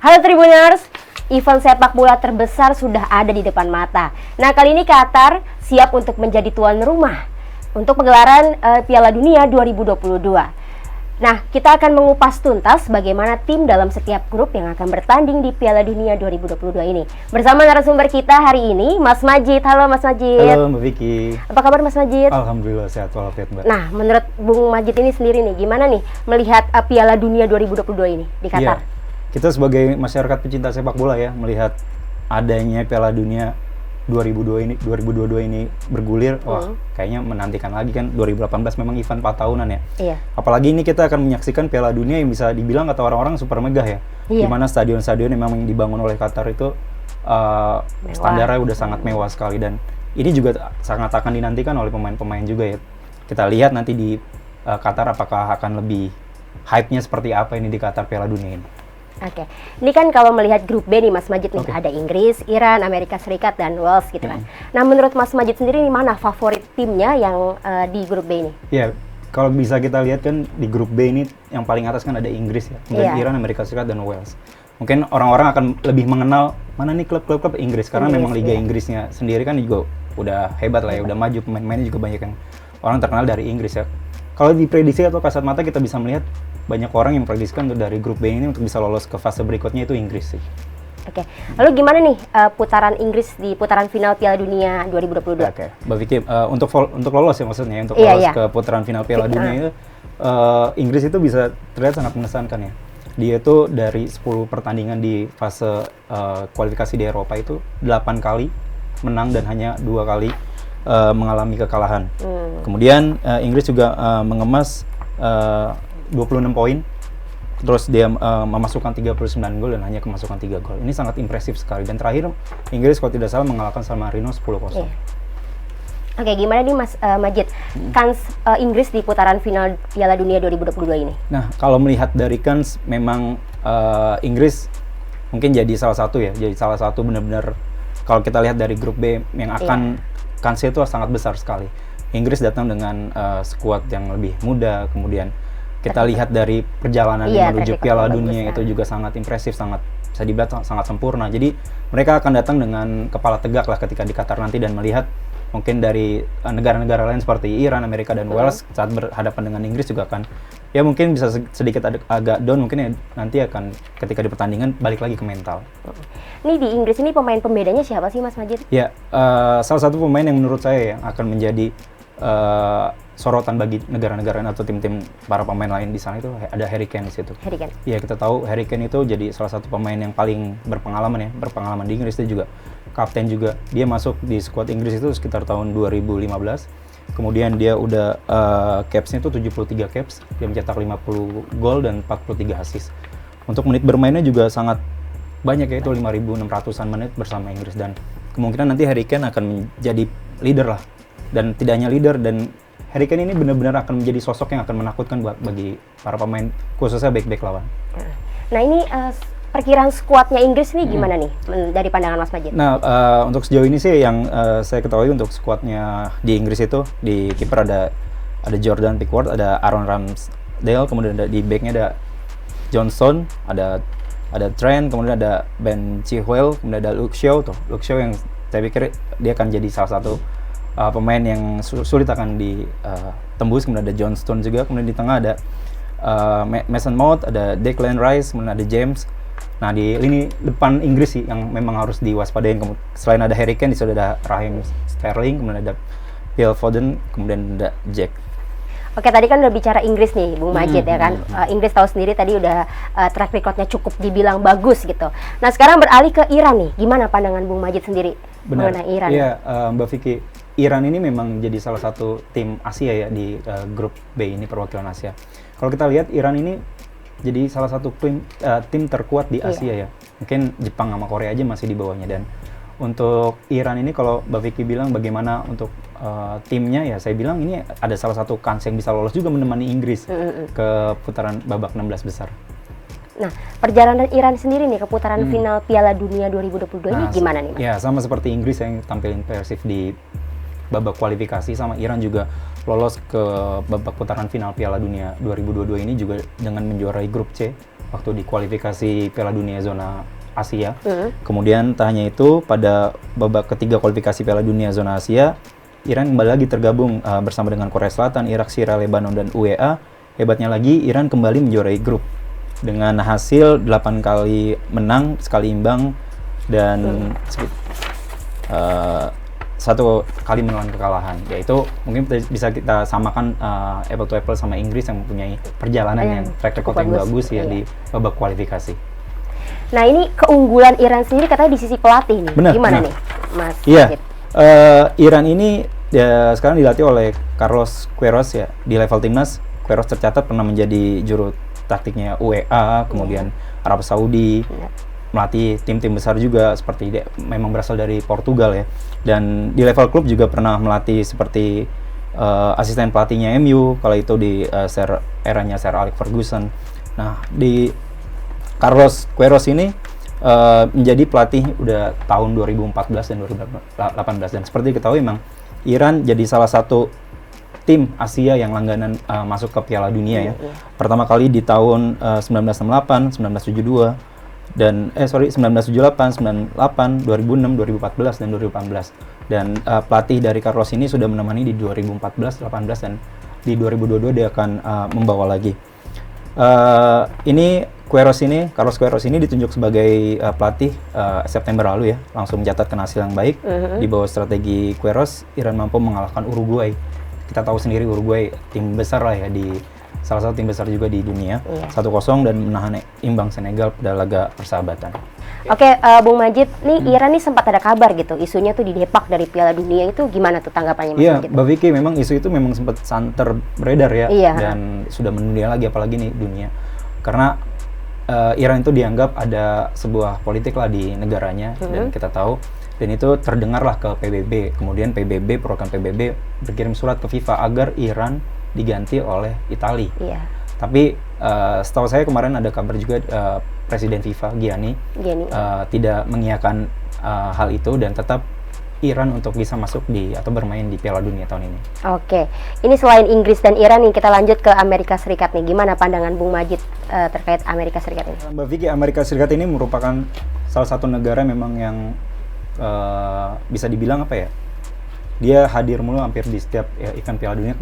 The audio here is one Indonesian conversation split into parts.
Halo Tribuners, event sepak bola terbesar sudah ada di depan mata. Nah, kali ini Qatar siap untuk menjadi tuan rumah untuk penggelaran Piala Dunia 2022. Nah, kita akan mengupas tuntas bagaimana tim dalam setiap grup yang akan bertanding di Piala Dunia 2022 ini. Bersama narasumber kita hari ini, Mas Majid. Halo Mas Majid. Halo Mbak Vicky. Apa kabar Mas Majid? Alhamdulillah sehat walafiat Mbak. Nah, menurut Bung Majid ini sendiri nih, gimana nih melihat Piala Dunia 2022 ini di Qatar? Ya, kita sebagai masyarakat pecinta sepak bola ya, melihat adanya Piala Dunia 2022 ini bergulir, wah kayaknya menantikan lagi kan. 2018 memang event 4 tahunan ya. Iya. Apalagi ini kita akan menyaksikan Piala Dunia yang bisa dibilang kata orang-orang super megah ya. Iya. Dimana stadion-stadion yang memang dibangun oleh Qatar itu standarnya udah sangat mewah sekali, dan ini juga sangat akan dinantikan oleh pemain-pemain juga ya. Kita lihat nanti di Qatar apakah akan lebih hype-nya seperti apa ini di Qatar Piala Dunia ini. Oke, ini kan kalau melihat grup B nih Mas Majid nih, ada Inggris, Iran, Amerika Serikat, dan Wales gitu kan. Nah, menurut Mas Majid sendiri nih, mana favorit timnya yang di grup B ini? Iya, kalau bisa kita lihat kan di grup B ini yang paling atas kan ada Inggris ya, kemudian Iran, Amerika Serikat, dan Wales. Mungkin orang-orang akan lebih mengenal mana nih klub-klub Inggris, karena memang Liga Inggrisnya sendiri kan juga udah hebat lah ya, udah maju, pemain-pemainnya juga banyak yang orang terkenal dari Inggris ya. Kalau diprediksi atau kasat mata kita bisa melihat banyak orang yang memprediksikan untuk dari grup B ini untuk bisa lolos ke fase berikutnya itu Inggris sih. Oke, lalu gimana nih putaran Inggris di putaran final Piala Dunia 2022? Oke, Mbak Vicky, untuk lolos ya maksudnya, untuk lolos ke putaran final Piala Dunia itu, Inggris itu bisa terlihat sangat mengesankan ya. Dia itu dari 10 pertandingan di fase kualifikasi di Eropa itu 8 kali menang dan hanya 2 kali mengalami kekalahan. Kemudian Inggris juga mengemas 26 poin, terus dia memasukkan 39 gol dan hanya kemasukan 3 gol. Ini sangat impresif sekali. Dan terakhir Inggris kalau tidak salah mengalahkan San Marino 10-0. Oke, gimana nih Mas Majid, kans Inggris di putaran final Piala Dunia 2022 ini? Nah, kalau melihat dari kans, memang Inggris mungkin jadi salah satu ya, jadi salah satu benar-benar kalau kita lihat dari grup B yang akan kansnya itu sangat besar sekali. Inggris datang dengan skuad yang lebih muda, kemudian kita lihat dari perjalanan menuju Piala Dunia itu juga sangat impresif, sangat bisa dibilang sangat sempurna. Jadi mereka akan datang dengan kepala tegak lah ketika di Qatar nanti, dan melihat mungkin dari negara-negara lain seperti Iran, Amerika, dan Wales saat berhadapan dengan Inggris juga akan ya mungkin bisa sedikit agak down mungkin ya, nanti akan ketika di pertandingan balik lagi ke mental. Ini di Inggris ini pemain pembedanya siapa sih Mas Majid? Ya, salah satu pemain yang menurut saya yang akan menjadi sorotan bagi negara-negara atau tim-tim para pemain lain di sana itu ada Harry Kane di situ. Harry Kane. Iya, kita tahu Harry Kane itu jadi salah satu pemain yang paling berpengalaman di Inggris. Dia juga kapten juga. Dia masuk di skuad Inggris itu sekitar tahun 2015. Kemudian dia udah caps-nya itu 73 caps. Dia mencetak 50 gol dan 43 assist. Untuk menit bermainnya juga sangat banyak, yaitu 5.600-an menit bersama Inggris, dan kemungkinan nanti Harry Kane akan menjadi leader lah. Dan tidak hanya leader, dan Harry Kane ini benar-benar akan menjadi sosok yang akan menakutkan bagi para pemain, khususnya back-back lawan. Nah, ini perkiraan skuadnya Inggris ini gimana nih dari pandangan Mas Majid? Nah, untuk sejauh ini sih yang saya ketahui untuk skuadnya di Inggris itu, di kiper ada Jordan Pickford, ada Aaron Ramsdale, kemudian di backnya ada Johnson, ada Trent, kemudian ada Ben Chilwell, kemudian ada Luke Shaw yang saya pikir dia akan jadi salah satu pemain yang sulit akan ditembus. Kemudian ada John Stones juga, kemudian di tengah ada Mason Mount, ada Declan Rice, kemudian ada James. Nah, di lini depan Inggris sih yang memang harus diwaspadain. Selain ada Harry Kane, di sana ada Raheem Sterling, kemudian ada Phil Foden, kemudian ada Jack. Oke, tadi kan udah bicara Inggris nih, Bung Majid ya kan. Inggris tahu sendiri tadi udah track recordnya cukup dibilang bagus gitu. Nah, sekarang beralih ke Iran nih. Gimana pandangan Bung Majid sendiri mengenai Iran? Iya, Mbak Vicky, Iran ini memang jadi salah satu tim Asia ya di grup B ini, perwakilan Asia. Kalau kita lihat Iran ini jadi salah satu tim terkuat di Asia ya. Mungkin Jepang sama Korea aja masih di bawahnya. Dan untuk Iran ini kalau Mbak Vicky bilang bagaimana untuk timnya, ya saya bilang ini ada salah satu kans yang bisa lolos juga menemani Inggris ke putaran babak 16 besar. Nah, perjalanan Iran sendiri nih ke putaran final Piala Dunia 2022 ini gimana nih Mas? Ya, sama seperti Inggris yang tampil impresif di babak kualifikasi, sama Iran juga lolos ke babak putaran final Piala Dunia 2022 ini juga dengan menjuarai grup C waktu di kualifikasi Piala Dunia zona Asia. Kemudian tak hanya itu, pada babak ketiga kualifikasi Piala Dunia zona Asia, Iran kembali lagi tergabung bersama dengan Korea Selatan, Irak, Syria, Lebanon, dan UEA. Hebatnya lagi, Iran kembali menjuarai grup dengan hasil 8 kali menang, sekali imbang, dan 1 kali menelan kekalahan. Yaitu mungkin bisa kita samakan apple to apple sama Inggris yang mempunyai perjalanan yang track record yang bagus ya di babak kualifikasi. Nah, ini keunggulan Iran sendiri katanya di sisi pelatih nih. Benar, gimana benar. nih, Mas? Iya, Iran ini ya sekarang dilatih oleh Carlos Queiroz ya. Di level timnas, Queiroz tercatat pernah menjadi juru taktiknya UEA, kemudian Arab Saudi, melatih tim-tim besar juga seperti dia memang berasal dari Portugal ya. Dan di level klub juga pernah melatih seperti asisten pelatihnya MU kalau itu di eranya Sir Alex Ferguson. Nah, di Carlos Queiroz ini menjadi pelatih udah tahun 2014 dan 2018, dan seperti diketahui memang Iran jadi salah satu tim Asia yang langganan masuk ke Piala Dunia ya. Pertama kali di tahun 1968, 1972 dan 1978, 98, 2006, 2014 dan 2018. Dan pelatih dari Carlos ini sudah menemani di 2014, 18 dan di 2022 dia akan membawa lagi. Carlos Queiroz ini ditunjuk sebagai pelatih September lalu ya, langsung mencatatkan hasil yang baik. Di bawah strategi Queiroz, Iran mampu mengalahkan Uruguay. Kita tahu sendiri Uruguay tim besar lah ya, di salah satu tim besar juga di dunia, 1-0 dan menahan imbang Senegal pada laga persahabatan. Oke, Bung Majid, nih Iran nih sempat ada kabar gitu, isunya tuh didepak dari Piala Dunia, itu gimana tuh tanggapannya Mas Majid? Iya, Mbak Vicky, memang isu itu memang sempat santer beredar ya, Iya. dan sudah mendunia lagi, apalagi nih dunia. Karena Iran itu dianggap ada sebuah politik lah di negaranya, dan kita tahu, dan itu terdengarlah ke PBB, kemudian perwakilan PBB berkirim surat ke FIFA agar Iran diganti oleh Italia. Iya. Tapi setahu saya kemarin ada kabar juga Presiden FIFA Gianni tidak mengiyakan hal itu dan tetap Iran untuk bisa masuk atau bermain di Piala Dunia tahun ini. Oke, ini selain Inggris dan Iran nih, kita lanjut ke Amerika Serikat nih. Gimana pandangan Bung Majid terkait Amerika Serikat ini? Mbak Vicky, Amerika Serikat ini merupakan salah satu negara memang yang bisa dibilang apa ya? Dia hadir mulu hampir di setiap event Piala Dunia,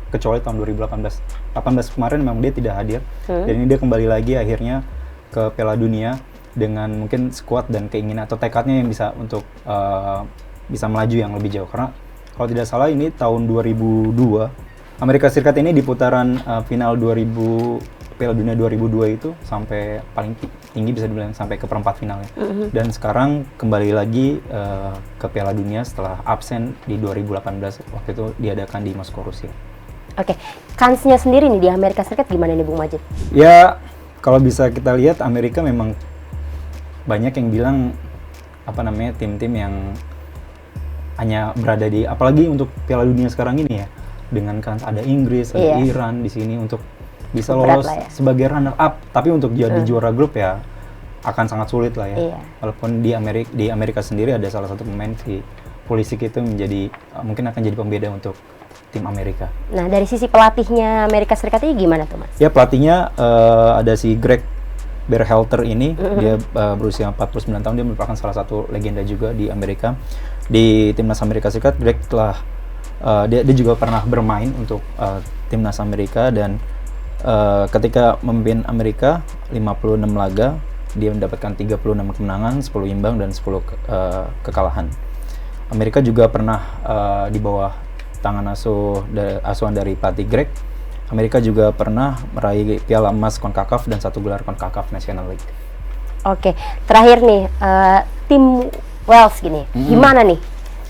kecuali tahun 2018. 18 kemarin memang dia tidak hadir, dan ini dia kembali lagi akhirnya ke Piala Dunia dengan mungkin skuad dan keinginan atau tekadnya yang bisa untuk bisa melaju yang lebih jauh. Karena kalau tidak salah ini tahun 2002, Amerika Serikat ini di putaran final Piala Dunia 2002 itu sampai paling tinggi bisa dibilang sampai ke perempat finalnya. Dan sekarang kembali lagi ke Piala Dunia setelah absen di 2018, waktu itu diadakan di Moskow, Rusia. Oke, kansnya sendiri nih di Amerika Serikat gimana nih Bung Majid? Ya, kalau bisa kita lihat Amerika memang banyak yang bilang tim-tim yang hanya berada di, apalagi untuk Piala Dunia sekarang ini ya, dengan kans ada Inggris, ada Iran di sini untuk bisa lolos sebagai runner up, tapi untuk jadi juara grup ya akan sangat sulit lah ya. Walaupun di Amerika sendiri ada salah satu pemain si Pulisic itu menjadi mungkin akan jadi pembeda untuk tim Amerika. Nah, dari sisi pelatihnya Amerika Serikat ini gimana tuh Mas? Ya, pelatihnya ada si Greg Berhalter ini, dia berusia 49 tahun, dia merupakan salah satu legenda juga di Amerika. Di timnas Amerika Serikat, Greg dia juga pernah bermain untuk timnas Amerika, dan ketika memimpin Amerika 56 laga, dia mendapatkan 36 kemenangan, 10 imbang dan 10 kekalahan. Amerika juga pernah di bawah tangan asuhan dari pelatih Greg. Amerika juga pernah meraih piala emas CONCACAF dan 1 gelar CONCACAF National League. Oke, terakhir nih tim Wales gimana nih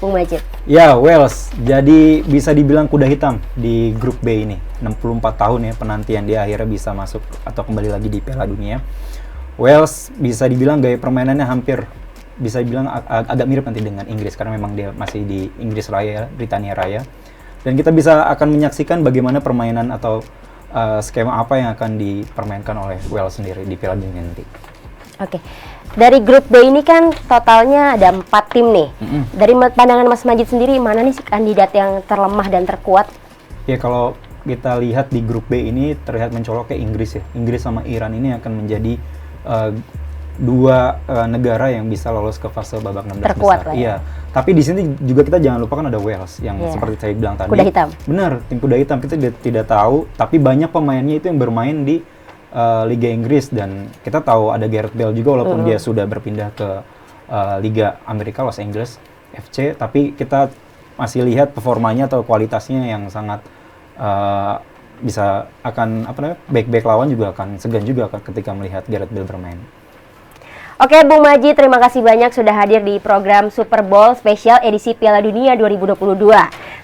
Bung Majid? Ya, Wales jadi bisa dibilang kuda hitam di grup B ini. 64 tahun ya penantian dia akhirnya bisa masuk atau kembali lagi di Piala Dunia. Wales bisa dibilang gaya permainannya hampir bisa dibilang agak mirip nanti dengan Inggris, karena memang dia masih di Inggris Raya, Britania Raya. Dan kita akan menyaksikan bagaimana permainan atau skema apa yang akan dipermainkan oleh Wales sendiri di Piala Dunia nanti. Oke, dari grup B ini kan totalnya ada 4 tim nih. Dari pandangan Mas Majid sendiri, mana nih kandidat yang terlemah dan terkuat? Ya, kalau kita lihat di grup B ini terlihat mencolok ke Inggris ya. Inggris sama Iran ini akan menjadi dua negara yang bisa lolos ke fase babak 16 terkuat besar. lah ya. Iya. Tapi di sini juga kita jangan lupakan ada Wales yang seperti saya bilang tadi. Kuda hitam. Benar, tim kuda hitam kita tidak tahu, tapi banyak pemainnya itu yang bermain di Liga Inggris dan kita tahu ada Gareth Bale juga walaupun dia sudah berpindah ke Liga Amerika Los Angeles FC, tapi kita masih lihat performanya atau kualitasnya yang sangat bisa akan back lawan juga akan segan juga ketika melihat Gareth Bale bermain. Oke, Bung Maji, terima kasih banyak sudah hadir di program Super Bowl spesial edisi Piala Dunia 2022.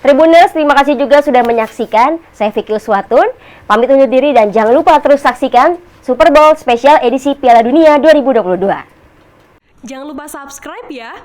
Tribuners, terima kasih juga sudah menyaksikan. Saya Vicky Uswatun, pamit undur diri dan jangan lupa terus saksikan Super Bowl spesial edisi Piala Dunia 2022. Jangan lupa subscribe ya.